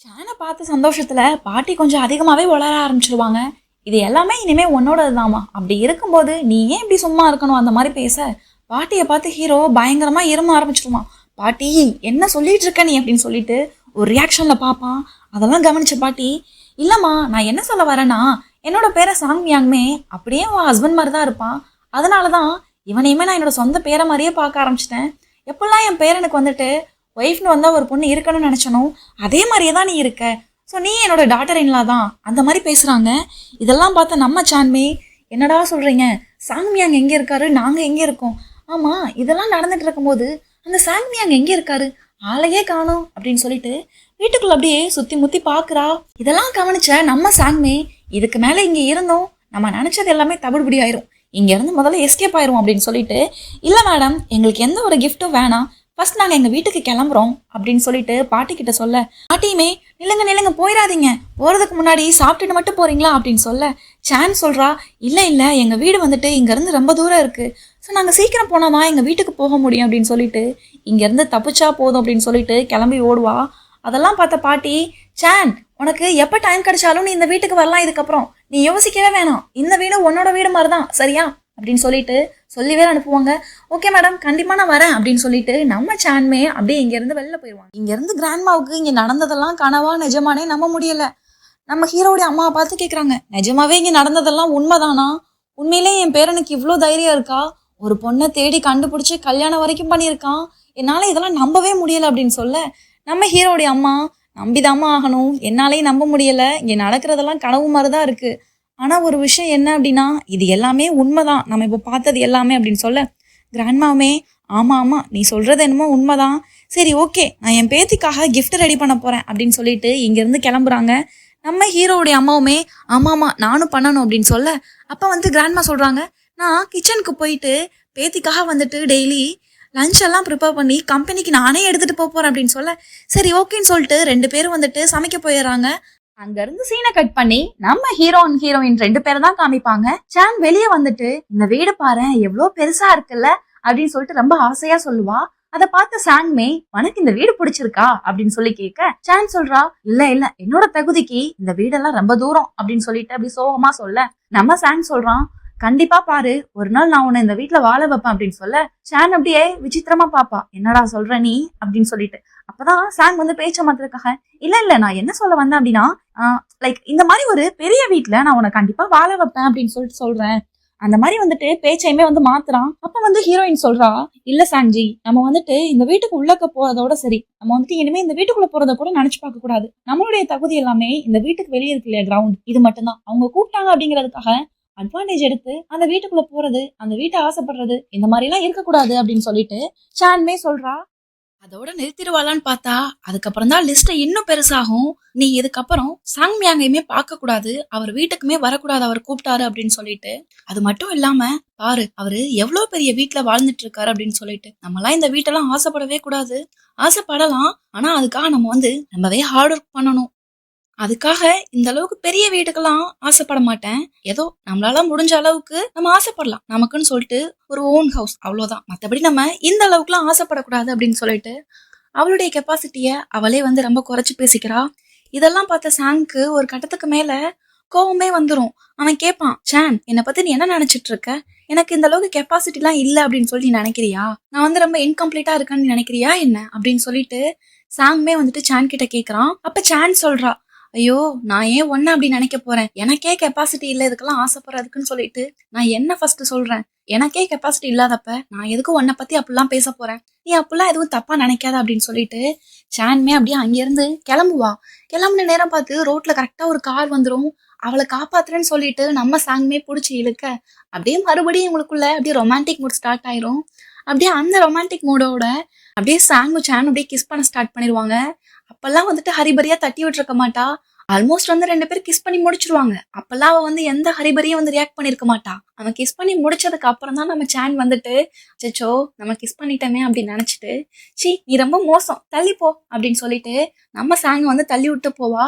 ஷானை பார்த்த சந்தோஷத்துல பாட்டி கொஞ்சம் அதிகமாவே வளர ஆரம்பிச்சிருவாங்க. இது எல்லாமே இனிமே உன்னோடதுதாம்மா. அப்படி இருக்கும்போது நீ ஏன் இப்படி சும்மா இருக்கணும் அந்த மாதிரி பேச பாட்டியை பார்த்து ஹீரோ பயங்கரமா இரும ஆரம்பிச்சிருவான். பாட்டி என்ன சொல்லிட்டு இருக்க நீ அப்படின்னு சொல்லிட்டு ஒரு ரியாக்ஷன்ல பார்ப்பான். அதெல்லாம் கவனிச்ச பாட்டி, இல்லம்மா நான் என்ன சொல்ல வரேன்னா, என்னோட பேரை சாங் மியாங்மே அப்படியே உன் ஹஸ்பண்ட் மாதிரி தான் இருப்பான். அதனாலதான் இவனையுமே நான் என்னோட சொந்த பேரை மாதிரியே பார்க்க ஆரம்பிச்சிட்டேன். எப்பெல்லாம் என் பேரனுக்கு வந்துட்டு ஒய்ஃப்னு வந்தால் ஒரு பொண்ணு இருக்கணும்னு நினச்சனும் அதே மாதிரியே தான் நீ இருக்க. ஸோ நீ என்னோட டாட்டர் இன்லா தான் அந்த மாதிரி பேசுகிறாங்க. இதெல்லாம் பார்த்த நம்ம சான்மே, என்னடா சொல்கிறீங்க, சாங்மியாங் எங்கே இருக்காரு, நாங்கள் எங்கே இருக்கோம், ஆமாம் இதெல்லாம் நடந்துட்டு இருக்கும்போது அந்த சாங்மியாங் எங்கே இருக்காரு, ஆளையே காணோம் அப்படின்னு சொல்லிட்டு வீட்டுக்குள்ள அப்படியே சுற்றி முற்றி பார்க்குறா. இதெல்லாம் கவனிச்ச நம்ம சாங்மே, இதுக்கு மேலே இங்கே இருந்தோம் நம்ம நினச்சது எல்லாமே தவிடுபடி ஆயிரும், இங்கேருந்து முதல்ல எஸ்கேப் ஆயிரும் அப்படின்னு சொல்லிட்டு, இல்லை மேடம் எங்களுக்கு எந்த ஒரு கிஃப்ட்டும் வேணாம், ஃபர்ஸ்ட் நாங்கள் எங்கள் வீட்டுக்கு கிளம்புறோம் அப்படின்னு சொல்லிட்டு பாட்டி கிட்ட சொல்ல, பாட்டியுமே நில்லுங்க நில்லுங்க போயிடாதீங்க, போகிறதுக்கு முன்னாடி சாப்பிட்டுட்டு மட்டும் போறீங்களா அப்படின்னு சொல்ல, சான் சொல்கிறா, இல்லை இல்லை எங்கள் வீடு வந்துட்டு இங்கேருந்து ரொம்ப தூரம் இருக்குது, ஸோ நாங்கள் சீக்கிரம் போனால் தான் எங்கள் வீட்டுக்கு போக முடியும் அப்படின்னு சொல்லிட்டு இங்கேருந்து தப்பிச்சா போதும் அப்படின்னு சொல்லிட்டு கிளம்பி ஓடுவா. அதெல்லாம் பார்த்த பாட்டி, சான் உனக்கு எப்போ டைம் கிடைச்சாலும் நீ இந்த வீட்டுக்கு வரலாம், இதுக்கப்புறம் நீ யோசிக்கவே வேணாம், இந்த வீடு உன்னோட வீடு மாதிரி தான் சரியா அப்படின்னு சொல்லிட்டு சொல்லி வேற அனுப்புவாங்க. ஓகே மேடம் கண்டிப்பா நான் வரேன் அப்படின்னு சொல்லிட்டு நம்ம சான்மே அப்படியே இங்கேருந்து வெளில போயிடுவாங்க. இங்கேருந்து கிராண்ட்மாவுக்கு இங்கே நடந்ததெல்லாம் கனவா நிஜமானே நம்ப முடியல. நம்ம ஹீரோடைய அம்மாவை பார்த்து கேட்குறாங்க, நிஜமாவே இங்கே நடந்ததெல்லாம் உண்மைதானா, உண்மையிலே என் பேரனுக்கு இவ்வளோ தைரியம் இருக்கா, ஒரு பொண்ணை தேடி கண்டுபிடிச்சி கல்யாணம் வரைக்கும் பண்ணியிருக்கான், என்னால் இதெல்லாம் நம்பவே முடியலை அப்படின்னு சொல்ல, நம்ம ஹீரோடைய அம்மா, நம்பிதாம்மா ஆகணும், என்னாலேயும் நம்ப முடியலை, இங்கே நடக்கிறதெல்லாம் கனவு மாதிரி தான் இருக்குது, ஆனால் ஒரு விஷயம் என்ன அப்படின்னா இது எல்லாமே உண்மைதான், நம்ம இப்போ பார்த்தது எல்லாமே அப்படின்னு சொல்ல, கிராண்ட்மாவுமே ஆமாம் ஆமாம் நீ சொல்கிறது என்னமோ உண்மைதான், சரி ஓகே நான் என் பேத்திக்காக கிஃப்ட் ரெடி பண்ண போகிறேன் அப்படின்னு சொல்லிட்டு இங்கேருந்து கிளம்புறாங்க. நம்ம ஹீரோவுடைய அம்மாவுமே ஆமாம்மா நானும் பண்ணணும் அப்படின்னு சொல்ல, அப்போ வந்து கிராண்ட்மா சொல்கிறாங்க, நான் கிச்சனுக்கு போயிட்டு பேத்திக்காக வந்துட்டு டெய்லி லஞ்ச் எல்லாம் ப்ரிப்பேர் பண்ணி கம்பெனிக்கு நானே எடுத்துகிட்டு போகிறேன் அப்படின்னு சொல்ல, சரி ஓகேன்னு சொல்லிட்டு 2 பேரும் வந்துட்டு சமைக்க போயிடுறாங்க. அங்கிருந்து சீனை கட் பண்ணி நம்ம ஹீரோ அண்ட் ஹீரோயின் 2 பேரை தான் காமிப்பாங்க. சான் வெளியே வந்துட்டு இந்த வீடு பாரு எவ்வளோ பெருசா இருக்குல்ல அப்படின்னு சொல்லிட்டு ரொம்ப ஆசையா சொல்லுவா. அதை பார்த்து சாங்மே, உனக்கு இந்த வீடு பிடிச்சிருக்கா அப்படின்னு சொல்லி கேட்க, சான் சொல்றா, இல்ல இல்ல என்னோட தகுதிக்கு இந்த வீடெல்லாம் ரொம்ப தூரம் அப்படின்னு சொல்லிட்டு அப்படி சோகமா சொல்ல, நம்ம சாங் சொல்றான், கண்டிப்பா பாரு ஒரு நாள் நான் உன்னை இந்த வீட்டுல வாழ வைப்பேன் அப்படின்னு சொல்ல, சான் அப்படியே விசித்திரமா பாப்பா, என்னடா சொல்ற நீ அப்படின்னு சொல்லிட்டு. அப்பதான் சாங் வந்து பேச்ச மாத்திரக்காக, இல்ல இல்ல நான் என்ன சொல்ல வந்தேன் அப்படின்னா, லைக் இந்த மாதிரி ஒரு பெரிய வீட்டுல நான் உன்னை கண்டிப்பா வாழ வைப்பேன் அப்படின்னு சொல்லிட்டு சொல்றேன், அந்த மாதிரி வந்துட்டு பேச்சையுமே வந்து மாத்துறான். அப்ப வந்து ஹீரோயின் சொல்றா, இல்ல சாங்ஜி நம்ம வந்துட்டு இந்த வீட்டுக்கு உள்ளக்க போறதோட சரி, நம்ம வந்துட்டு இனிமே இந்த வீட்டுக்குள்ள போறத கூட நினைச்சு பார்க்க கூடாது, நம்மளுடைய தகுதி எல்லாமே இந்த வீட்டுக்கு வெளியே இருக்கு இல்லையா கிரவுண்ட், இது மட்டும்தான், அவங்க கூப்பிட்டாங்க அப்படிங்கிறதுக்காக அட்வான்டேஜ் எடுத்து அந்த வீட்டுக்குள்ள போறது, அந்த வீட்டை ஆசைப்படுறது, இந்த மாதிரி எல்லாம் இருக்கக்கூடாது அப்படின்னு சொல்லிட்டு சான்மே சொல்றா. அதோட நிறுத்திடுவாளான்னு பார்த்தா அதுக்கப்புறம் தான் லிஸ்ட் இன்னும் பெருசாகும். நீ இதுக்கப்புறம் சாங் மியாங்கையுமே பார்க்க கூடாது, அவர் வீட்டுக்குமே வரக்கூடாது, அவர் கூப்பிட்டாரு அப்படின்னு சொல்லிட்டு. அது மட்டும் இல்லாம பாரு அவரு எவ்வளவு பெரிய வீட்டுல வாழ்ந்துட்டு இருக்காரு அப்படின்னு சொல்லிட்டு, நம்ம எல்லாம் இந்த வீட்டெல்லாம் ஆசைப்படவே கூடாது, ஆசைப்படலாம் ஆனா அதுக்காக நம்ம வந்து ரொம்பவே ஹார்ட் ஒர்க் பண்ணணும், அதுக்காக இந்த அளவுக்கு பெரிய வீட்டுக்கெல்லாம் ஆசைப்பட மாட்டேன், ஏதோ நம்மளால முடிஞ்ச அளவுக்கு நம்ம ஆசைப்படலாம், நமக்குன்னு சொல்லிட்டு ஒரு ஓன் ஹவுஸ் அவ்வளவுதான், மற்றபடி நம்ம இந்த அளவுக்குலாம் ஆசைப்படக்கூடாது அப்படின்னு சொல்லிட்டு அவளுடைய கெப்பாசிட்டிய அவளே வந்து ரொம்ப குறைச்சு பேசிக்கிறா. இதெல்லாம் பார்த்த சாங்க்கு ஒரு கட்டத்துக்கு மேல கோவமே வந்துரும். அவன் கேட்பான், சான் என்னை பத்தி நீ என்ன நினைச்சிட்டு இருக்க, எனக்கு இந்த அளவுக்கு கெப்பாசிட்டி எல்லாம் இல்ல அப்படின்னு சொல்லி நீ நினைக்கிறியா, நான் வந்து ரொம்ப இன்கம்ப்ளீட்டா இருக்கேன்னு நினைக்கிறியா என்ன அப்படின்னு சொல்லிட்டு சாங்மே வந்துட்டு சான் கிட்ட கேக்குறான். அப்ப சான் சொல்றா, ஐயோ நான் ஏன் ஒன்னு அப்படி நினைக்க போறேன், எனக்கே கெப்பாசிட்டி இல்ல இதுக்கெல்லாம் ஆசைப்படுறதுக்குன்னு சொல்லிட்டு நான் என்ன ஃபர்ஸ்ட் சொல்றேன், எனக்கே கெப்பாசிட்டி இல்லாதப்ப நான் எதுக்கும் உன்னை பத்தி அப்படிலாம் பேச போறேன், நீ அப்படிலாம் எதுவும் தப்பா நினைக்காத அப்படின்னு சொல்லிட்டு சான்மே அப்படியே அங்கிருந்து கிளம்புவா. கிளம்புன நேரம் பார்த்து ரோட்ல கரெக்டா ஒரு கார் வந்துரும், அவளை காப்பாத்துறேன்னு சொல்லிட்டு நம்ம சாங்மே பிடிச்சி இழுக்க, அப்படியே மறுபடியும் இவங்களுக்குள்ள அப்படியே ரொமான்டிக் மூட் ஸ்டார்ட் ஆயிரும். அப்படியே அந்த ரொமான்டிக் மூடோட அப்படியே சாங்கும் சான் அப்படியே கிஸ் பண்ண ஸ்டார்ட் பண்ணிடுவாங்க. அப்பெல்லாம் வந்துட்டு ஹரிபரியா தட்டி விட்டுருக்க மாட்டா, ஆல்மோஸ்ட் வந்து 2 பேரும் கிஸ் பண்ணி முடிச்சிருவாங்க. அப்பெல்லாம் அவ வந்து எந்த ஹரிபரியும் வந்து ரியாக்ட் பண்ணிருக்க மாட்டா. அவன் கிஸ் பண்ணி முடிச்சதுக்கு அப்புறம் தான் நம்ம சான் வந்துட்டு, சச்சோ நம்ம கிஸ் பண்ணிட்டோமே அப்படின்னு நினைச்சிட்டு, சி நீ ரொம்ப மோசம் தள்ளி போ அப்படின்னு சொல்லிட்டு நம்ம சாங் வந்து தள்ளி விட்டு போவா.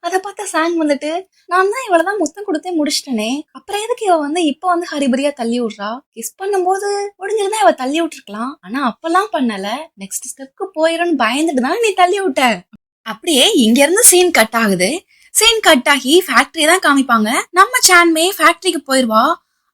அதை பார்த்தா சாங் வந்துட்டு, நான் தான் இவ்வளவுதான் முத்தம் கொடுத்தே முடிச்சிட்டனே, அப்புறம் எதுக்கு இவ வந்து இப்ப வந்து ஹரிபரியா தள்ளி விடுறா, கிஸ் பண்ணும்போது முடிஞ்சிருந்தா இவ தள்ளி விட்டுருக்கலாம், ஆனா அப்பெல்லாம் பண்ணல, நெக்ஸ்ட் ஸ்டெப்க்கு போயிடும்னு பயந்துட்டு தான் நீ தள்ளி விட்ட. அப்படியே இங்க இருந்து சீன் கட் ஆகுது. சீன் கட் ஆகி ஃபேக்டரி தான் காமிப்பாங்க. நம்ம சான்மே ஃபேக்டரிக்கு போயிருவா.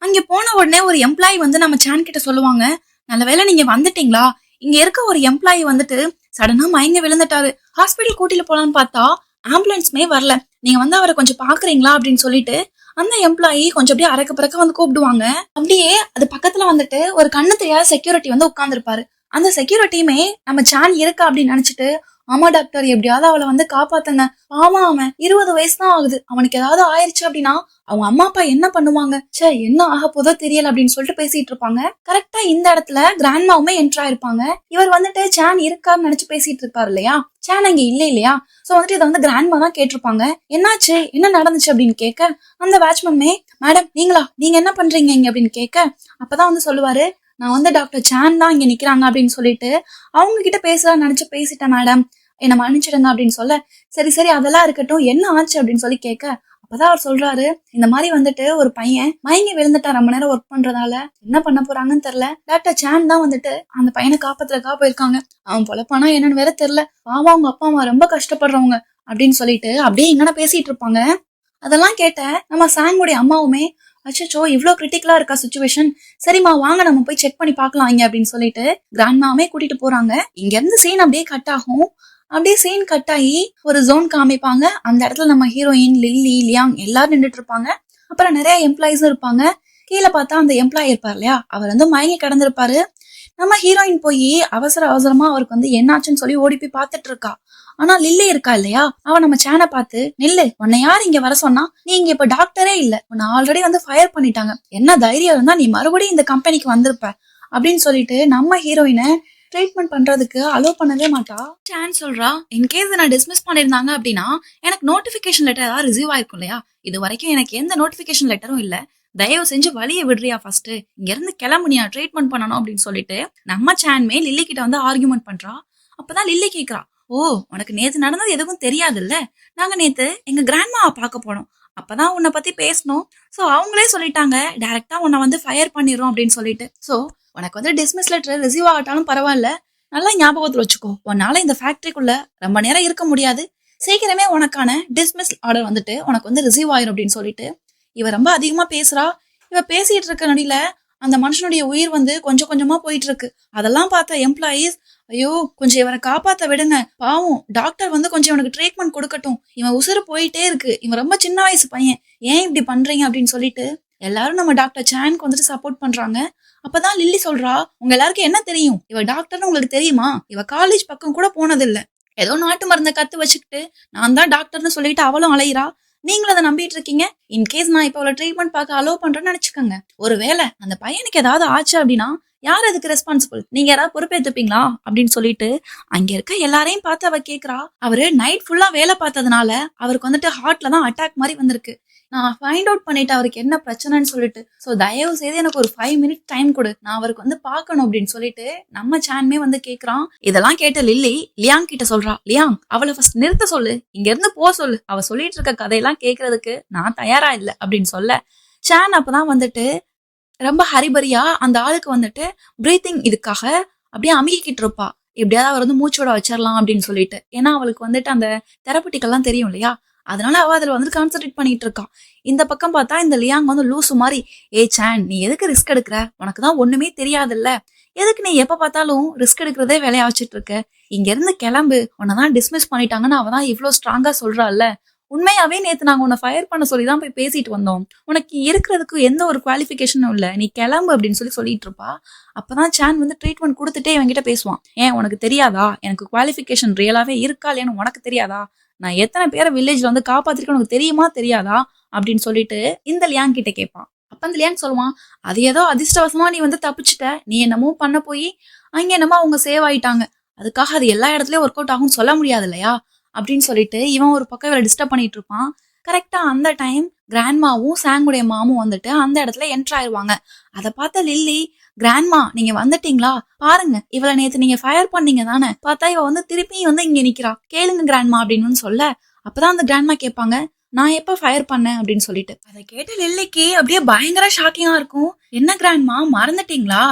அங்க போன உடனே ஒரு எம்ப்ளாயி வந்து நம்ம சான் கிட்ட சொல்லுவாங்க, நல்ல வேளை நீங்க வந்துட்டீங்களா, இங்க இருக்க ஒரு எம்ப்ளாயி வந்துட்டு சடனா மயங்க விழுந்துட்டாரு, ஹாஸ்பிட்டல் கூட்டிட்டு போலான்னு பார்த்தா ஆம்புலன்ஸ்மே வரல, நீங்க வந்து அவரை கொஞ்சம் பாக்குறீங்களா அப்படின்னு சொல்லிட்டு அந்த எம்ப்ளாயி கொஞ்சம் அப்படியே அறக்க பறக்க வந்து கூப்பிடுவாங்க. அப்படியே அது பக்கத்துல வந்துட்டு ஒரு கண்ணு தெரியாத செக்யூரிட்டி வந்து உட்கார்ந்துருப்பாரு. அந்த செக்யூரிட்டியுமே நம்ம சான் இருக்கா அப்படின்னு நினைச்சிட்டு, ஆமா டாக்டர் எப்படியாவது அவளை வந்து காப்பாத்துங்க, ஆமா அவன் 20 வயசு தான் ஆகுது, அவனுக்கு ஏதாவது ஆயிருச்சு அப்படின்னா அவங்க அம்மா அப்பா என்ன பண்ணுவாங்க, சே என்ன ஆக போதோ தெரியல அப்படின்னு சொல்லிட்டு பேசிட்டு இருப்பாங்க. கரெக்டா இந்த இடத்துல கிராண்ட்மாவுமே என்ட்ரா இருப்பாங்க. இவர் வந்துட்டு சான் இருக்கான்னு நினைச்சு பேசிட்டு இருப்பாரு இல்லையா, சான் அங்க இல்ல இல்லையா. சோ வந்துட்டு இதை வந்து கிராண்ட்மா தான் கேட்டிருப்பாங்க. என்னாச்சு என்ன நடந்துச்சு அப்படின்னு கேட்க, அந்த வாட்ச்மேன்மே மேடம் நீங்களா, நீங்க என்ன பண்றீங்க இங்க அப்படின்னு கேட்க, அப்பதான் வந்து சொல்லுவாரு, நான் வந்து டாக்டர் சான் தான் இங்க நிக்கிறாங்க அப்படின்னு சொல்லிட்டு அவங்க கிட்ட பேசலாம் நினைச்சு பேசிட்டேன் மேடம், என்ன மன்னிச்சிடுங்க அப்படின்னு சொல்ல, சரி சரி அதெல்லாம் இருக்கட்டும் என்ன ஆச்சு அப்படின்னு சொல்லி கேட்க, அப்பதான் அவர் சொல்றாரு, இந்த மாதிரி வந்துட்டு ஒரு பையன் மயங்கி விழுந்துட்டா ரொம்ப நேரம் ஒர்க் பண்றதால, என்ன பண்ண போறாங்கன்னு தெரியல, டாக்டர் சான் தான் வந்துட்டு அந்த பையனை காப்பாத்துறதுக்காக போயிருக்காங்க, அவன் பொழப்பானா என்னன்னு வேற தெரியல, பாவம் அவங்க அப்பா அம்மா ரொம்ப கஷ்டப்படுறவங்க அப்படின்னு சொல்லிட்டு அப்படியே இங்கன பேசிட்டு இருப்பாங்க. அதெல்லாம் கேட்ட நம்ம சாங்குடைய அம்மாவுமே, அச்சோ இவ்ளோ கிரிட்டிக்கலா இருக்கா சுச்சுவேஷன், சரிம்மா வாங்க நம்ம போய் செக் பண்ணி பாக்கலாம் இங்க அப்படின்னு சொல்லிட்டு கிராண்ட்மாவே கூட்டிட்டு போறாங்க. இங்க இருந்து சீன் அப்படியே கட் ஆகும். அப்படியே சீன் கட் ஆகி ஒரு ஜோன் காமிப்பாங்க. அந்த இடத்துல நம்ம ஹீரோயின் லில்லி லியாங் எல்லாரும் நின்றுட்டு இருப்பாங்க. அப்புறம் நிறைய எம்ப்ளாயிஸும் இருப்பாங்க. கீழே பார்த்தா அந்த எம்ப்ளாயி இருப்பார் இல்லையா, அவர் வந்து மயங்கி கிடந்திருப்பாரு. நம்ம ஹீரோயின் போய் அவசர அவசரமா அவருக்கு வந்து என்னாச்சுன்னு சொல்லி ஓடி போய் பாத்துட்டு இருக்கா. ஆனா லில்லி இருக்கா இல்லையா, அவ நம்ம சேனை பார்த்து, நில்லு உன்னை யார் இங்க வர சொன்னா, நீ இங்க இப்ப டாக்டரே இல்ல, உன்னை ஆல்ரெடி வந்து ஃபயர் பண்ணிட்டாங்க, என்ன தைரியம் இருந்தா நீ மறுபடியும் இந்த கம்பெனிக்கு வந்திருப்ப அப்படின்னு சொல்லிட்டு நம்ம ஹீரோயினை ட்ரீட்மெண்ட் பண்றதுக்கு அலோவ் பண்ணவே மாட்டா. சான் சொல்றா, இன்கேஸ் நான் டிஸ்மிஸ் பண்ணிருந்தாங்க அப்படின்னா எனக்கு நோட்டிபிகேஷன் லெட்டர் ஏதாவது ரிசீவ் ஆயிருக்கும் இல்லையா, இது வரைக்கும் எனக்கு எந்த நோட்டிபிகேஷன் லெட்டரும் இல்ல, தயவு செஞ்சு வழியை விடுறியா, ஃபர்ஸ்ட் இங்க இருந்து கிளம்புனியா, ட்ரீட்மெண்ட் பண்ணணும் அப்படின்னு சொல்லிட்டு நம்ம சான்மே லில்லி கிட்ட வந்து ஆர்கியூமெண்ட் பண்றா. அப்பதான் லில்லி கேக்குறா, ஓ உனக்கு நேத்து நடந்தது எதுவும் தெரியாது இல்ல, நாங்க நேத்து எங்க கிராண்ட்மாவை பார்க்க போனோம், அப்பதான் உன்னை பத்தி பேசணும், சோ அவங்களே சொல்லிட்டாங்க டைரக்டா உன்னை வந்து ஃபயர் பண்ணிரும் அப்படின்னு சொல்லிட்டு, சோ உனக்கு வந்து டிஸ்மிஸ் லெட்டர் ரிசீவ் ஆகட்டாலும் பரவாயில்ல, நல்லா ஞாபகத்துல வச்சுக்கோ, உன்னால இந்த ஃபேக்டரிக்குள்ள ரொம்ப நேரம் இருக்க முடியாது, சீக்கிரமே உனக்கான டிஸ்மிஸ் ஆர்டர் வந்துட்டு உனக்கு வந்து ரிசீவ் ஆயிரும் அப்படின்னு சொல்லிட்டு இவ ரொம்ப அதிகமா பேசுறா. இவ பேசிட்டு இருக்க நடில அந்த மனுஷனுடைய உயிர் வந்து கொஞ்சம் கொஞ்சமா போயிட்டு இருக்கு. அதெல்லாம் பார்த்த எம்ப்ளாயீஸ், ஐயோ கொஞ்சம் இவரை காப்பாத்த விடுங்க, பாவம் டாக்டர் வந்து கொஞ்சம் இவனுக்கு ட்ரீட்மெண்ட் கொடுக்கட்டும், இவன் உசுறு போயிட்டே இருக்கு, இவன் ரொம்ப சின்ன வயசு பையன், ஏன் இப்படி பண்றீங்க அப்படின்னு சொல்லிட்டு எல்லாரும் நம்ம டாக்டர் சானுக்கு வந்துட்டு சப்போர்ட் பண்றாங்க. அப்பதான் லில்லி சொல்றா, உங்க எல்லாருக்கும் என்ன தெரியும், இவ டாக்டர்னு உங்களுக்கு தெரியுமா, இவ காலேஜ் பக்கம் கூட போனதில்ல, ஏதோ நாட்டு மருந்தை கத்து வச்சுக்கிட்டு நான் தான் டாக்டர்னு சொல்லிட்டு அவளும் அலையிறா, நீங்களும் அதை நம்பிட்டு இருக்கீங்க. இன்கேஸ் நான் இப்ப அவளை ட்ரீட்மெண்ட் பார்க்க அலோவ் பண்றேன்னு நினைச்சுக்கோங்க, ஒருவேளை அந்த பையனுக்கு ஏதாவது ஆச்சு அப்படின்னா யார் அதுக்கு ரெஸ்பான்சிபிள், நீங்க யாராவது பொறுப்பேற்றுப்பீங்களா அப்படின்னு சொல்லிட்டு அங்க இருக்க எல்லாரையும் பார்த்து அவ கேக்குறா. அவரு நைட் ஃபுல்லா வேலை பார்த்ததுனால அவருக்கு வந்துட்டு ஹார்ட்ல தான் அட்டாக் மாதிரி வந்திருக்கு, நான் ஃபைண்ட் அவுட் பண்ணிட்டு அவருக்கு என்ன பிரச்சனைன்னு சொல்லிட்டு, சோ தயவு செய்து எனக்கு ஒரு 5 மினிட் டைம் கொடு, நான் அவருக்கு வந்து பாக்கணும் அப்படின்னு சொல்லிட்டு நம்ம சான்மே வந்து கேக்குறான். இதெல்லாம் கேட்ட லில்லி லியாங் கிட்ட சொல்றா, லியாங் அவளை ஃபர்ஸ்ட் நிறுத்த சொல்லு, இங்க இருந்து போ சொல்லு, அவ சொல்லிட்டு இருக்க கதையெல்லாம் கேக்குறதுக்கு நான் தயாரா இல்ல அப்படின்னு சொல்ல, சான் அப்பதான் வந்துட்டு ரொம்ப ஹரிபரியா அந்த ஆளுக்கு வந்துட்டு பிரீத்திங் இதுக்காக அப்படியே அமுகிக்கிட்டு இருப்பா, எப்படியாவது அவர் வந்து மூச்சோட வச்சிடலாம் அப்படின்னு சொல்லிட்டு, ஏன்னா அவளுக்கு வந்துட்டு அந்த தெரப்பட்டிக்கெல்லாம் தெரியும் இல்லையா, அதனால அவ அதுல வந்து கான்சென்ட்ரேட் பண்ணிட்டு இருக்கா. இந்த பக்கம் பார்த்தா இந்த லியாங் வந்து லூசு மாதிரி, ஏ சான் நீ எதுக்கு ரிஸ்க் எடுக்கிற, உனக்கு தான் ஒண்ணுமே தெரியாதுல்ல, எதுக்கு நீ எப்ப பார்த்தாலும் ரிஸ்க் எடுக்கிறதே வேலையா வச்சுட்டு இருக்க, இங்க இருந்து கிளம்பு, உன்னதான் டிஸ்மிஸ் பண்ணிட்டாங்கன்னு அவதான் இவ்வளவு ஸ்ட்ராங்கா சொல்றாள்ல, உண்மையாவே நேத்து நாங்க உன்னை ஃபயர் பண்ண சொல்லிதான் போய் பேசிட்டு வந்தோம், உனக்கு இருக்கிறதுக்கு எந்த ஒரு குவாலிஃபிகேஷனும் இல்ல, நீ கிளம்பு அப்படின்னு சொல்லிட்டு இருப்பா. அப்பதான் சான் வந்து ட்ரீட்மெண்ட் கொடுத்துட்டே இவங்கிட்ட பேசுவான், ஏன் உனக்கு தெரியாதா எனக்கு குவாலிஃபிகேஷன் ரியலாவே இருக்கா இல்லையான்னு உனக்கு தெரியாதா, நான் எத்தனை பேரை வில்லேஜ்ல வந்து காப்பாத்திருக்கேன் உனக்கு தெரியுமா தெரியாதா அப்படின்னு சொல்லிட்டு இந்த லியாங் கிட்ட கேட்பான். அப்ப அந்த லியாங் சொல்லுவான், அது ஏதோ அதிர்ஷ்டவசமா நீ வந்து தப்பிச்சுட்ட, நீ என்னமோ பண்ண போய் அங்க என்னமோ அவங்க சேவ் ஆயிட்டாங்க, அதுக்காக அது எல்லா இடத்துலயும் ஒர்க் அவுட் ஆகும்னு சொல்ல முடியாது இல்லையா அப்படின்னு சொல்லிட்டு இவன் ஒரு பக்கம் இவரை டிஸ்டர்ப் பண்ணிட்டு இருப்பான். கரெக்டா அந்த டைம் கிராண்ட்மாவும் சாங்குடைய மாமும் வந்துட்டு அந்த இடத்துல என்டர் ஆயிருவாங்க. அதை பார்த்த லில்லி, கிராண்ட்மா நீங்க வந்துட்டீங்களா, பாருங்க இவளை நேத்து நீங்க ஃபயர் பண்ணீங்க தானே, பார்த்தா இவ வந்து திருப்பியும் வந்து இங்க நிக்கிறா, கேளுங்க கிராண்ட்மா அப்படின்னு சொல்ல, அப்பதான் அந்த கிராண்ட்மா கேட்பாங்க, நான் எப்ப ஃபயர் பண்ணேன் அப்படின்னு சொல்லிட்டு. அதை கேட்ட லில்லிக்கு அப்படியே பயங்கர ஷாக்கிங்கா இருக்கும், என்ன கிராண்ட்மா மறந்துட்டீங்களா,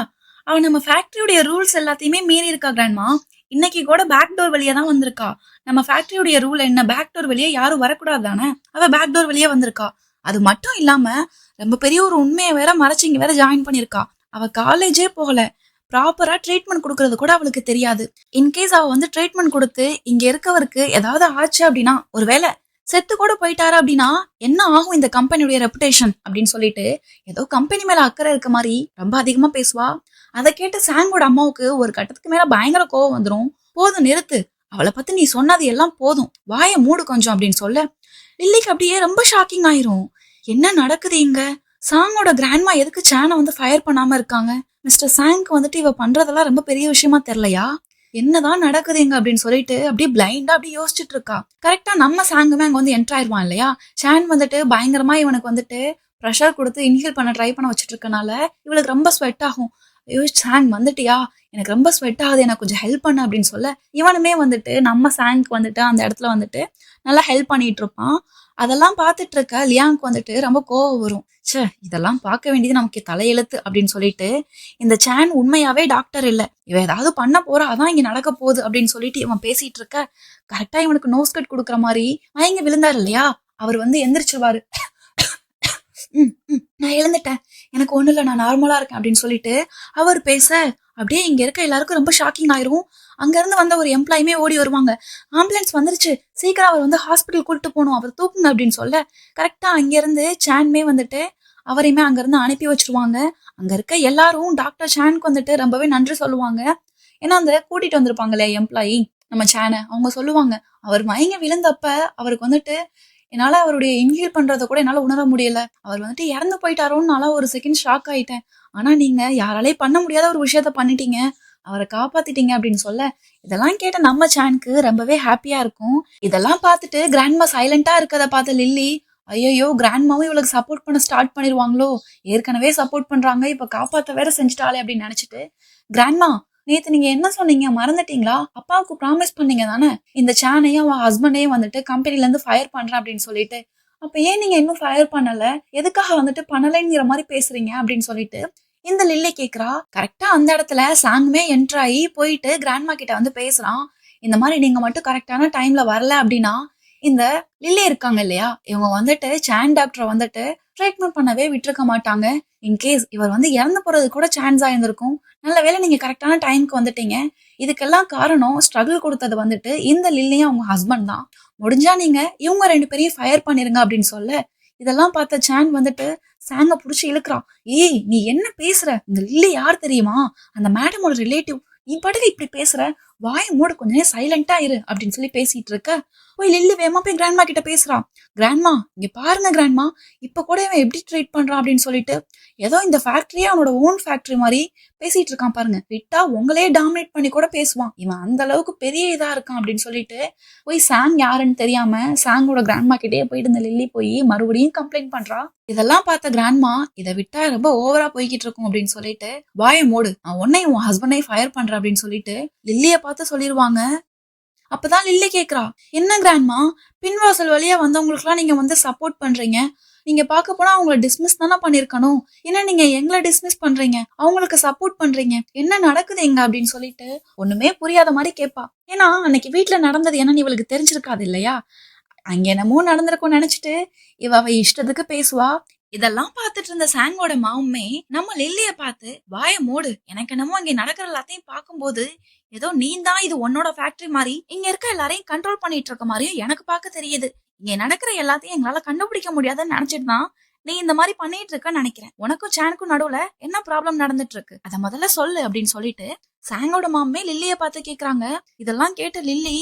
அவ நம்ம ஃபேக்டரியுடைய ரூல்ஸ் எல்லாத்தையுமே மீறி இருக்கா கிராண்ட்மா, இன்னைக்கு கூட பேக் டோர் வழியா தான் வந்திருக்கா, நம்ம ஃபேக்டரியோட ரூல் என்ன, பேக் டோர் வெளியே யாரும் வரக்கூடாது தானே, அவ பேக் டோர் வெளியே வந்திருக்கா. அது மட்டும் இல்லாம ரொம்ப பெரிய ஒரு உண்மையை வேற மறைச்சு இங்க வேற ஜாயின் பண்ணிருக்கா. அவ காலேஜே போகல, ப்ராப்பரா ட்ரீட்மெண்ட் கொடுக்கறது கூட அவளுக்கு தெரியாது. இன்கேஸ் அவ வந்து ட்ரீட்மெண்ட் கொடுத்து இங்க இருக்கவருக்கு ஏதாவது ஆச்சு அப்படின்னா, ஒருவேளை செத்து கூட போயிட்டாரு அப்படின்னா என்ன ஆகும் இந்த கம்பெனியுடைய ரெப்புடேஷன் அப்படின்னு சொல்லிட்டு ஏதோ கம்பெனி மேல அக்கறை இருக்க மாதிரி ரொம்ப அதிகமா பேசுவா. அதை கேட்டு சாங்கோட அம்மாவுக்கு ஒரு கட்டத்துக்கு மேல பயங்கர கோவம் வந்துடும். போதும் நிறுத்து, அவளை பத்தி நீ சொன்னது எல்லாம் போதும், வாயை மூடு கொஞ்சம் அப்படின்னு சொல்ல லில்லிக்கு அப்படியே ரொம்ப ஷாக்கிங் ஆயிரும். என்ன நடக்குது இங்க? சாங்கோட கிராண்ட்மா எதுக்கு சேனை வந்து ஃபயர் பண்ணாம இருக்காங்க? மிஸ்டர் சாங்க்கு வந்துட்டு இவ பண்றதெல்லாம் ரொம்ப பெரிய விஷயமா தெரியலையா? என்னதான் நடக்குதுங்க அப்படின்னு சொல்லிட்டு அப்படியே பிளைண்டா அப்படியே யோசிச்சுட்டு இருக்கா. கரெக்டா நம்ம சாங்குமே அங்க வந்து என்டர் ஆயிருவான் இல்லையா. ஷான் வந்துட்டு பயங்கரமா இவனுக்கு வந்துட்டு ப்ரெஷர் கொடுத்து இன்ஹேல் பண்ண ட்ரை பண்ண வச்சுட்டு இருக்கனால இவளுக்கு ரொம்ப ஸ்வெட் ஆகும். ஐயோ சாங் வந்துட்டியா, எனக்கு ரொம்ப ஸ்வெட் ஆகுது, எனக்கு கொஞ்சம் ஹெல்ப் பண்ணு அப்படின்னு சொல்ல இவனுமே வந்துட்டு நம்ம சாங்க்கு வந்துட்டு அந்த இடத்துல வந்துட்டு நல்லா ஹெல்ப் பண்ணிட்டு இருப்பான். அதெல்லாம் பார்த்துட்டு இருக்க லியாங்க்கு வந்துட்டு ரொம்ப கோவம் வரும். ச்சே, இதெல்லாம் பார்க்க வேண்டியது நமக்கு தலையெழுத்து அப்படின்னு சொல்லிட்டு இந்த சான் உண்மையாவே டாக்டர் இல்ல, இவ ஏதாவது பண்ண போறா, அதான் இங்க நடக்க போகுது அப்படின்னு சொல்லிட்டு இவன் பேசிட்டு இருக்க கரெக்டா இவனுக்கு நோஸ் கட் கொடுக்குற மாதிரி மயங்கி விழுந்தாரு இல்லையா. அவர் வந்து எந்திரிச்சிருவாரு. நான் எழுந்துட்டேன், எனக்கு ஒண்ணு இல்ல, நான் நார்மலா இருக்கேன் அப்படின்னு சொல்லிட்டு அவர் பேச அப்படியே இங்க இருக்க எல்லாருக்கும் ரொம்ப ஷாக்கிங் ஆயிரும். அங்க இருந்து வந்த ஒரு எம்ப்ளாயுமே ஓடி வருவாங்க. ஆம்புலன்ஸ் வந்துருச்சு, சீக்கிரம் அவர் வந்து ஹாஸ்பிட்டல் கூட்டிட்டு போகணும், அவர் தூக்குங்க அப்படின்னு சொல்ல கரெக்டா அங்க இருந்து சான்மே வந்துட்டு அவரையுமே அங்க இருந்து அனுப்பி வச்சிருவாங்க. அங்க இருக்க எல்லாரும் டாக்டர் சானுக்கு வந்துட்டு ரொம்பவே நன்றி சொல்லுவாங்க. ஏன்னா அந்த கூட்டிட்டு வந்திருப்பாங்க இல்லையா எம்ப்ளாயி நம்ம சானை, அவங்க சொல்லுவாங்க அவர் மயங்க விழுந்தப்ப அவருக்கு வந்துட்டு என்னால அவருடைய இன்ஹேல் பண்றத கூட என்னால உணர முடியல, அவர் வந்துட்டு இறந்து போயிட்டாரோன்னு நான் ஒரு செகண்ட் ஷாக் ஆயிட்டேன். ஆனா நீங்க யாராலே பண்ண முடியாத ஒரு விஷயத்த பண்ணிட்டீங்க, அவரை காப்பாத்திட்டீங்க அப்படின்னு சொல்ல இதெல்லாம் கேட்ட நம்ம சானுக்கு ரொம்பவே ஹாப்பியா இருக்கும். இதெல்லாம் பார்த்துட்டு கிராண்ட்மா சைலண்டா இருக்கதை பார்த்த லில்லி, ஐயோ கிராண்ட்மாவும் இவளுக்கு சப்போர்ட் பண்ண ஸ்டார்ட் பண்ணிடுவாங்களோ, ஏற்கனவே சப்போர்ட் பண்றாங்க, இப்ப காப்பாத்த வேற செஞ்சுட்டாளே அப்படின்னு நினைச்சிட்டு, கிராண்ட்மா நேத்து நீங்க என்ன சொன்னீங்க மறந்துட்டீங்களா, அப்பாவுக்கு ப்ராமிஸ் பண்ணீங்க தானே இந்த சானையும் அவன் ஹஸ்பண்டையும் வந்துட்டு கம்பெனில இருந்து ஃபயர் பண்றேன் அப்படின்னு சொல்லிட்டு, அப்ப ஏன் நீங்க இன்னும் ஃபயர் பண்ணல, எதுக்காக வந்துட்டு பண்ணலைங்கிற மாதிரி பேசுறீங்க அப்படின்னு சொல்லிட்டு இந்த லில்லி கேக்குறா. கரெக்டா அந்த இடத்துல சாங்குமே என்டர் ஆகி போயிட்டு கிராண்ட்மா கிட்ட வந்து பேசுறான். இந்த மாதிரி நீங்க மட்டும் கரெக்டான டைம்ல வரல அப்படின்னா இந்த லில்லி இருக்காங்க இல்லையா, இவங்க வந்துட்டு சான் டாக்டரை வந்துட்டு ட்ரீட்மெண்ட் பண்ணவே விட்டுருக்க மாட்டாங்க. இன்கேஸ் இவர் வந்து இறந்து போறது கூட சான்ஸ் ஆயிருந்திருக்கும். நல்ல வேளை நீங்க கரெக்டான டைமுக்கு வந்துட்டீங்க. இதுக்கெல்லாம் காரணம் ஸ்ட்ரகிள் கொடுத்தது வந்துட்டு இந்த லில்லியும் அவங்க ஹஸ்பண்ட் தான். முடிஞ்சா நீங்க இவங்க 2 பேரையும் ஃபயர் பண்ணிருங்க அப்படின்னு சொல்ல இதெல்லாம் பார்த்த சான் வந்துட்டு சாங்க புடிச்சு இழுக்கிறான். ஏய் நீ என்ன பேசுற, இந்த லில்லி யார் தெரியுமா, அந்த மேடமோட ரிலேட்டிவ், நீ பாட்டுக்கு இப்படி பேசுற, வாய் மூடு, கொஞ்ச நேரம் சைலண்டா இரு அப்படின்னு சொல்லி பேசிட்டு இருக்க போய் லில்லி வேகமா போய் கிராண்ட்மா கிட்ட பேசுறான். கிராண்ட்மா இங்க பாருங்க கிராண்ட்மா, இப்ப கூட இவன் எப்படி ட்ரீட் பண்றான் அப்படின்னு சொல்லிட்டு ஏதோ இந்த ஃபேக்டரியே அவனோட ஓன் ஃபேக்டரி மாதிரி பேசிட்டு இருக்கான் பாருங்க, விட்டா உங்களே டாமினேட் பண்ணி கூட பேசுவான், இவன் அந்த அளவுக்கு பெரிய இதா இருக்கான் அப்படின்னு சொல்லிட்டு போய் சாங் யாருன்னு தெரியாம சாங்கோட கிராண்ட்மா கிட்டே போயிட்டு இந்த லில்லி போய் மறுபடியும் கம்ப்ளைண்ட் பண்றா. இதெல்லாம் பார்த்த கிராண்ட்மா இதை விட்டா ரொம்ப ஓவரா போய்கிட்டு இருக்கும் அப்படின்னு சொல்லிட்டு வாயை மூடு, நான் உன்னையும் உன் ஹஸ்பண்டையும் ஃபயர் பண்றேன் அப்படின்னு சொல்லிட்டு லில்லிய பார்த்து சொல்லிருவாங்க. அப்பதான் லில்லி கேக்குறா, என்ன கிராண்ட்மா பின்வாசல் வழியா வந்தவங்களுக்கு எல்லாம் நீங்க வந்து சப்போர்ட் பண்றீங்க, நீங்க பார்க்க போனா அவங்கள டிஸ்மிஸ் தானே பண்ணிருக்கணும், என்ன நீங்க எங்களை டிஸ்மிஸ் பண்றீங்க, அவங்களுக்கு சப்போர்ட் பண்றீங்க, என்ன நடக்குது எங்க அப்படின்னு சொல்லிட்டு ஒண்ணுமே புரியாத மாதிரி கேட்பா. ஏன்னா அன்னைக்கு வீட்டுல நடந்தது என்னன்னு இவளுக்கு தெரிஞ்சிருக்காது இல்லையா. அங்க என்னமோ நடந்திருக்கும்னு நினைச்சிட்டு அவ இஷ்டத்துக்கு பேசுவா. இதெல்லாம் பார்த்துட்டு இருந்த சாங்கோட மாவுமே நம்ம லில்லிய பார்த்து வாய மூடு, எனக்கு என்னமோ இங்க நடக்கிற எல்லாத்தையும் பார்க்கும்போது ஏதோ நீ தான் இது உன்னோட ஃபேக்டரி மாதிரி இங்க இருக்க எல்லாரையும் கண்ட்ரோல் பண்ணிட்டு இருக்க மாதிரியும் எனக்கு பார்க்க தெரியுது, இங்க நடக்கிற எல்லாத்தையும் எங்களால கண்டுபிடிக்க முடியாதுன்னு நினைச்சிட்டு தான் நீ இந்த மாதிரி பண்ணிட்டு இருக்கன்னு நினைக்கிறேன், உனக்கும் சானுக்கும் நடுவுல என்ன ப்ராப்ளம் நடந்துட்டு இருக்கு அத முதல்ல சொல்லு அப்படின்னு சொல்லிட்டு சாங்கோட மாமே லில்லிய பார்த்து கேக்குறாங்க. இதெல்லாம் கேட்ட லில்லி,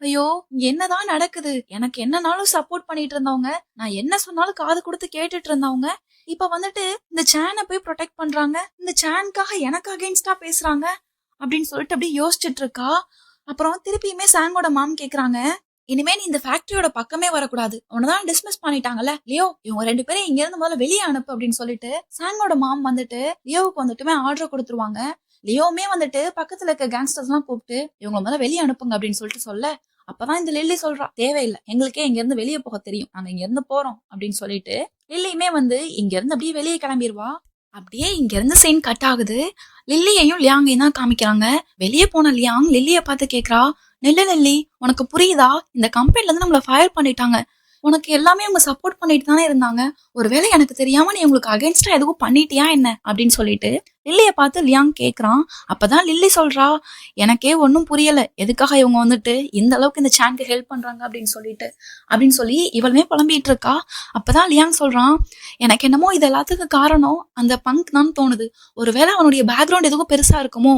ஐயோ என்னதான் நடக்குது, எனக்கு என்னனாலும் சப்போர்ட் பண்ணிட்டு இருந்தவங்க, நான் என்ன சொன்னாலும் காது கொடுத்து கேட்டுட்டு இருந்தவங்க, இப்ப வந்துட்டு இந்த சானை போய் ப்ரொடெக்ட் பண்றாங்க, இந்த சானுக்காக எனக்கு அகைன்ஸ்டா பேசுறாங்க அப்படின்னு சொல்லிட்டு அப்படியே யோசிச்சுட்டு இருக்கா. அப்புறம் திருப்பியுமே சாங்கோட மாம் கேக்குறாங்க, இனிமே நீ இந்த ஃபேக்டரியோட பக்கமே வரக்கூடாது, உன்னதான் டிஸ்மிஸ் பண்ணிட்டாங்கல்ல லியோ, இவங்க 2 பேரும் இங்க இருந்து முதல்ல வெளியே அனுப்பு அப்படின்னு சொல்லிட்டு சாங்கோட மாம் வந்துட்டு லியோவுக்கு வந்துட்டுமே ஆர்டர் கொடுத்துருவாங்க. லியோவுமே வந்துட்டு பக்கத்துல இருக்க கேங்ஸ்டர்ஸ் எல்லாம் கூப்பிட்டு இவங்க முதல்ல வெளியே அனுப்புங்க அப்படின்னு சொல்லிட்டு சொல்ல அப்பதான் இந்த லில்லி சொல்றா, தேவையில்லை, எங்களுக்கே இங்க இருந்து வெளியே போக தெரியும், நாங்க இங்க இருந்து போறோம் அப்படின்னு சொல்லிட்டு லில்லியுமே வந்து இங்க இருந்து அப்படியே வெளியே கிளம்பிடுவா. அப்படியே இங்க இருந்து சீன் கட் ஆகுது. லில்லியையும் லியாங்கையும் தான் காமிக்கிறாங்க. வெளியே போன லியாங் லில்லிய பார்த்து கேக்குறா, நெல்லு நெல்லி, உனக்கு புரியுதா? இந்த கம்பெனில இருந்து நம்மள ஃபயர் பண்ணிட்டாங்க. உனக்கு எல்லாமே அவங்க சப்போர்ட் பண்ணிட்டு தானே இருந்தாங்க. ஒருவேளை எனக்கு தெரியாம நீ உங்களுக்கு அகைன்ஸ்டா எதுவும் பண்ணிட்டியா என்ன அப்படின்னு சொல்லிட்டு லில்லிய பார்த்து லியாங் கேக்குறான். அப்பதான் லில்லி சொல்றா, எனக்கே ஒன்னும் புரியல, எதுக்காக இவங்க வந்துட்டு இந்த அளவுக்கு இந்த சான்க்கு ஹெல்ப் பண்றாங்க அப்படின்னு சொல்லி இவளுமே புலம்பிட்டு இருக்கா. அப்பதான் லியாங் சொல்றான், எனக்கு என்னமோ இது எல்லாத்துக்கும் காரணம் அந்த பங்க் தான் தோணுது. ஒருவேளை அவனுடைய பேக்ரவுண்ட் எதுவும் பெருசா இருக்குமோ.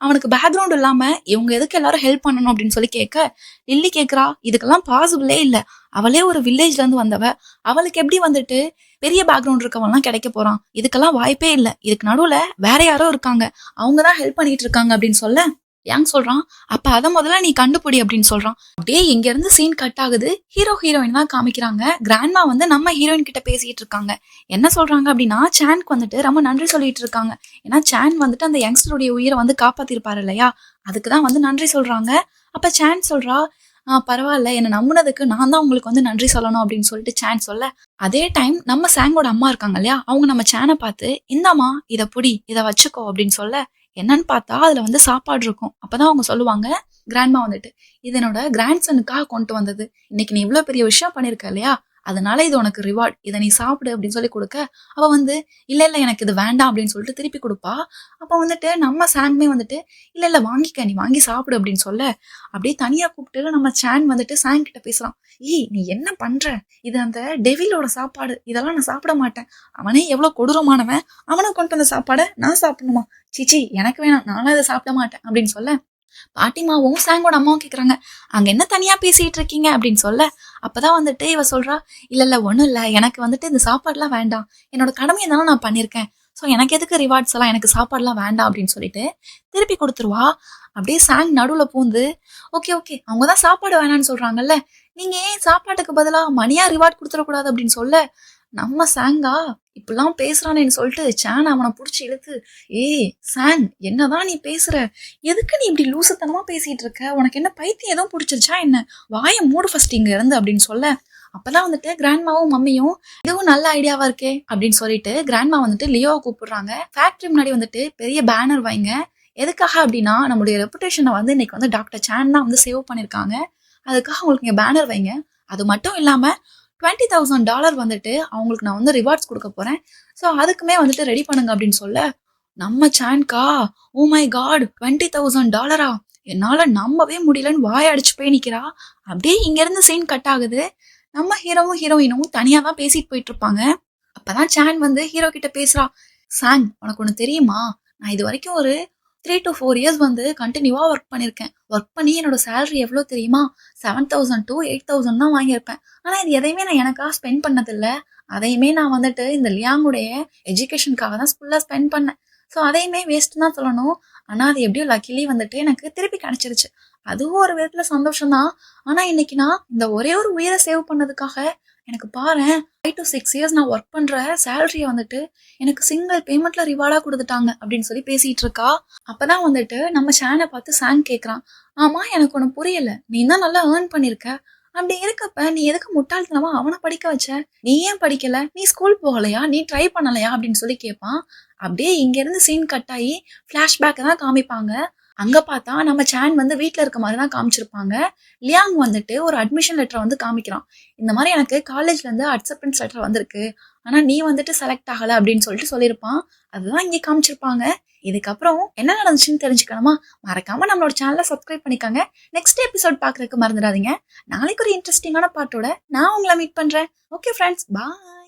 அவனுக்கு பேக்ரவுண்ட் இல்லாம இவங்க எதுக்கு எல்லாரும் ஹெல்ப் பண்ணணும் அப்படின்னு சொல்லி கேட்க லில்லி கேக்குறா, இதுக்கெல்லாம் பாசிபிளே இல்ல. அவளே ஒரு வில்லேஜ்ல இருந்து வந்தவ, அவளுக்கு எப்படி வந்துட்டு பெரிய பேக்ரவுண்ட் இருக்கவன்லாம் கிடைக்க போறான்? இதுக்கெல்லாம் வாய்ப்பே இல்ல. இதுக்கு நடுவுல வேற யாரோ இருக்காங்க, அவங்கதான் ஹெல்ப் பண்ணிட்டு இருக்காங்க அப்படின்னு சொல்ல யாங் சொல்றான், அப்ப அத முதல்ல நீ கண்டுபிடி அப்படின்னு சொல்றான். அப்படியே இங்க இருந்து சீன் கட் ஆகுது. ஹீரோயின் தான் காமிக்கிறாங்க. கிராண்ட்மா வந்து நம்ம ஹீரோயின் கிட்ட பேசிட்டு இருக்காங்க. என்ன சொல்றாங்க அப்படின்னா, சான்க்கு வந்துட்டு ரொம்ப நன்றி சொல்லிட்டு இருக்காங்க. ஏன்னா சான் வந்துட்டு அந்த யங்ஸ்டருடைய உயிரை வந்து காப்பாத்திருப்பாரு இல்லையா, அதுக்குதான் வந்து நன்றி சொல்றாங்க. அப்ப சான் சொல்றா, பரவாயில்ல, என்ன நம்புனதுக்கு நான் தான் உங்களுக்கு வந்து நன்றி சொல்லணும் அப்படின்னு சொல்லிட்டு சான் சொல்ல, அதே டைம் நம்ம சாங்கோட அம்மா இருக்காங்க இல்லையா, அவங்க நம்ம சானை பார்த்து, இந்தாமா இத புடி, இத வச்சுக்கோ அப்படின்னு சொல்ல, என்னன்னு பார்த்தா அதுல வந்து சாப்பாடு இருக்கும். அப்பதான் அவங்க சொல்லுவாங்க, கிராண்ட்மா வந்துட்டு, இது என்னோட கிராண்ட் சனுக்காக கொண்டு வந்தது. இன்னைக்கு நீ இவ்வளவு பெரிய விஷயம் பண்ணிருக்க இல்லையா, அதனால இது உனக்கு ரிவார்ட், இதை நீ சாப்பிடு அப்படின்னு சொல்லி கொடுக்க, அவ வந்து இல்ல இல்ல எனக்கு இது வேண்டாம் அப்படின்னு சொல்லிட்டு திருப்பி கொடுப்பா. அப்ப வந்துட்டு நம்ம சாங்குமே வந்துட்டு இல்ல இல்ல வாங்கிக்க, நீ வாங்கி சாப்பிடு அப்படின்னு சொல்ல, அப்படியே தனியா கூப்பிட்டு நம்ம சான் வந்துட்டு சாங் கிட்ட பேசுறான். ஏய் நீ என்ன பண்ற, இது அந்த டெவிலோட சாப்பாடு, இதெல்லாம் நான் சாப்பிட மாட்டேன். அவனே எவ்வளவு கொடூரமானவன், அவனை கொண்டு வந்த சாப்பாடை நான் சாப்பிடணுமா? சிச்சி எனக்கு வேணாம், நானும் இதை சாப்பிட மாட்டேன் அப்படின்னு சொல்ல, பாட்டிமாவும் சாங்கோட அம்மாவும் கேக்குறாங்க, அங்க என்ன தனியா பேசிட்டு இருக்கீங்க அப்படின்னு சொல்ல, அப்பதான் வந்துட்டு இவ சொல்றா, இல்ல இல்ல ஒண்ணும் இல்ல, எனக்கு வந்துட்டு இந்த சாப்பாடுலாம் வேண்டாம், என்னோட கடமையை தானே நான் பண்ணிருக்கேன், சோ எனக்கு எதுக்கு ரிவார்ட்ஸ் எல்லாம், எனக்கு சாப்பாடுலாம் வேண்டாம் அப்படின்னு சொல்லிட்டு திருப்பி கொடுத்துருவா. அப்படியே சாங் நடுவுல பூந்து, ஓகே ஓகே அவங்கதான் சாப்பாடு வேணான்னு சொல்றாங்கல்ல, நீங்க ஏன் சாப்பாட்டுக்கு பதிலா மணியா ரிவார்ட் கொடுத்துடக்கூடாது அப்படின்னு சொல்ல, நம்ம சாங்கா இப்பெல்லாம் பேசுறானேன்னு சொல்லிட்டு சான் அவனை புடிச்சு இழுத்து, ஏய் சாங் என்னதான் நீ பேசுற, எதுக்கு நீ இப்படி லூசுத்தனமா பேசிட்டு இருக்க, உனக்கு என்ன பைத்தியம் எதுவும் பிடிச்சிருச்சா என்ன, வாய மூடு ஃபர்ஸ்ட் இங்க இருந்து அப்படின்னு சொல்ல, அப்பதான் வந்துட்டு கிராண்ட்மாவும் மம்மியும் இதுவும் நல்ல ஐடியாவா இருக்கே அப்படின்னு சொல்லிட்டு கிராண்ட்மா வந்துட்டு லியோவை கூப்பிடுறாங்க. ஃபேக்டரி முன்னாடி வந்துட்டு பெரிய பேனர் வைங்க. எதுக்காக அப்படின்னா, நம்மளுடைய ரெப்புடேஷனை வந்து இன்னைக்கு வந்து டாக்டர் சான் தான் வந்து சேவ் பண்ணிருக்காங்க, அதுக்காக உங்களுக்கு இங்க பேனர் வைங்க. அது மட்டும் இல்லாம $20,000 வந்துட்டு அவங்களுக்கு நான் வந்து ரிவார்ட்ஸ் கொடுக்க போறேன், ஸோ அதுக்குமே வந்துட்டு ரெடி பண்ணுங்க அப்படின்னு சொல்ல, நம்ம சான்கா, ஓ மை காட் $20,000, என்னால நம்பவே முடியலன்னு வாய அடிச்சு போய் நிக்கிறா. அப்படியே இங்க இருந்து சீன் கட் ஆகுது. நம்ம ஹீரோவும் ஹீரோயினும் தனியா தான் பேசிட்டு போயிட்டு இருப்பாங்க. அப்பதான் சான் வந்து ஹீரோ கிட்ட பேசுறா, சாங் உனக்கு ஒண்ணு தெரியுமா, நான் இது வரைக்கும் ஒரு 3 to 4 years வந்து கண்டினியூவா ஒர்க் பண்ணிருக்கேன். ஒர்க் பண்ணி என்னோட சேலரி எவ்வளவு தெரியுமா, 7,000 to 8,000 தான் வாங்கியிருப்பேன். ஆனா இது எதையுமே நான் எனக்காக ஸ்பெண்ட் பண்ணது இல்ல. அதையுமே நான் வந்துட்டு இந்த லியாங்குடைய எஜுகேஷனுக்காக தான் ஃபுல்லா ஸ்பெண்ட் பண்ணேன். ஸோ அதையுமே வேஸ்ட் தான் சொல்லணும். ஆனா அது எப்படியோ லக்கிலி வந்துட்டு எனக்கு திருப்பி கிடைச்சிருச்சு. அதுவும் ஒரு விதத்துல சந்தோஷம் தான். ஆனா இன்னைக்கு நான் இந்த ஒரே ஒரு உயிரை சேவ் பண்ணதுக்காக எனக்கு பாரேன் 5 to 6 years நான் ஒர்க் பண்ற சேலரியை வந்துட்டு எனக்கு சிங்கிள் பேமெண்ட்ல ரிவார்டா கொடுத்துட்டாங்க அப்படின்னு சொல்லி பேசிட்டு இருக்கா. அப்பதான் வந்துட்டு நம்ம ஷானை பார்த்து சாங் கேக்குறான், ஆமா எனக்கு ஒண்ணு புரியல, நீ தான் நல்லா ஏர்ன் பண்ணிருக்க, அப்படி இருக்கப்ப நீ எதுக்கு முட்டாள்தனமா அவனை படிக்க வச்ச, நீ ஏன் படிக்கல, நீ ஸ்கூல் போகலையா, நீ ட்ரை பண்ணலையா அப்படின்னு சொல்லி கேட்பான். அப்படியே இங்க இருந்து சீன் கட் ஆகி பிளாஷ்பேக் தான் காமிப்பாங்க. அங்க பார்த்தா நம்ம சான் வந்து வீட்டுல இருக்க மாதிரி தான் காமிச்சிருப்பாங்க. லியாங் வந்துட்டு ஒரு அட்மிஷன் லெட்டர் வந்து காமிக்கிறான். இந்த மாதிரி எனக்கு காலேஜ்ல இருந்து அக்செப்டன்ஸ் லெட்டர் வந்திருக்கு, ஆனா நீ வந்துட்டு செலக்ட் ஆகல அப்படின்னு சொல்லிட்டு சொல்லியிருப்பான். அதுதான் இங்கே காமிச்சிருப்பாங்க. இதுக்கப்புறம் என்ன நடந்துச்சுன்னு தெரிஞ்சுக்கணுமா, மறக்காம நம்மளோட சேனலை சப்ஸ்கிரைப் பண்ணிக்கோங்க. நெக்ஸ்ட் எபிசோட் பாக்குறதுக்கு மறந்துடாதீங்க. நாளைக்கு ஒரு இன்ட்ரெஸ்டிங்கான பாட்டோட நான் உங்களை மீட் பண்றேன். ஓகே ஃப்ரெண்ட்ஸ், பாய்.